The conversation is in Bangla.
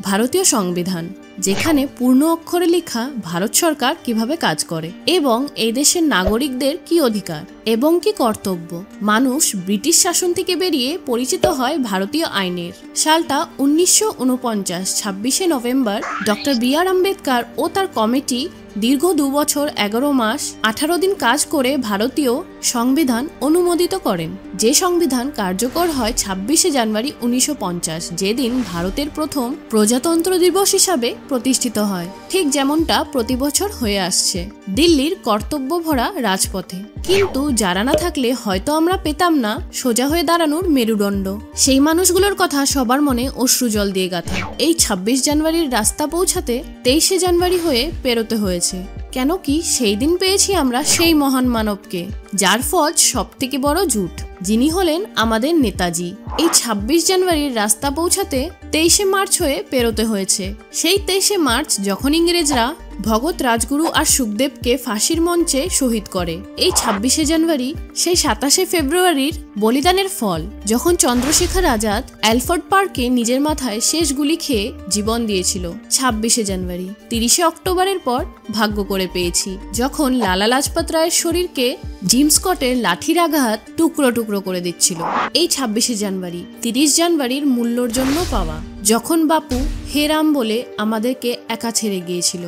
ভারতীয় সংবিধান, যেখানে পূর্ণ অক্ষরে লেখা ভারত সরকার কিভাবে কাজ করে এবং এই দেশের নাগরিকদের কি অধিকার এবং কি কর্তব্য। মানুষ ব্রিটিশ শাসন থেকে বেরিয়ে পরিচিত হয় ভারতীয় আইনের। সালটা 1949, 26শে নভেম্বর ডক্টর বি.আর. আম্বেদকর ও তার কমিটি দীর্ঘ 2 বছর 11 মাস 18 দিন কাজ করে ভারতীয় সংবিধান অনুমোদিত করেন। যে সংবিধান কার্যকর হয় 26শে জানুয়ারি 1950, যেদিন ভারতের প্রথম প্রজাতন্ত্র দিবস হিসাবে প্রতিষ্ঠিত হয়, ঠিক যেমনটা প্রতি বছর হয়ে আসছে দিল্লির কর্তব্য ভরা রাজপথে। কিন্তু যারা না থাকলে হয়তো আমরা পেতাম না সোজা হয়ে দাঁড়ানোর মেরুদণ্ড। সেই মানুষগুলোর কথা সবার মনে অশ্রুজল দিয়ে গাঁথা। এই 26 জানুয়ারির রাস্তা পৌঁছাতে 23শে জানুয়ারি হয়ে পেরোতে হয়েছে। কেন কি সেই দিন পেয়েছি আমরা সেই মহান মানবকে, যার ফৌজ সব থেকে বড় জুট, যিনি হলেন আমাদের নেতাজি। এই 26 জানুয়ারির রাস্তা পৌঁছাতে 23শে মার্চ হয়ে পেরোতে হয়েছে। সেই 23শে মার্চ যখন ইংরেজরা ভগৎ, রাজগুরু আর সুখদেবকে ফাঁসির মঞ্চে শহীদ করে। এই 26শে জানুয়ারি সেই 27শে ফেব্রুয়ারির বলিদানের ফল, যখন চন্দ্রশেখর আজাদ অ্যালফোর্ড পার্কে নিজের মাথায় শেষ গুলি খেয়ে জীবন দিয়েছিল। 26শে জানুয়ারি 30শে অক্টোবরের পর ভাগ্য করে পেয়েছি, যখন লালা লাজপত রায়ের শরীরকে জিম স্কটের লাঠির আঘাত টুকরো টুকরো করে দিচ্ছিল। এই 26শে জানুয়ারি 30 জানুয়ারির মূল্যর জন্য পাওয়া, যখন বাপু হে রাম বলে আমাদেরকে একা ছেড়ে গিয়েছিল।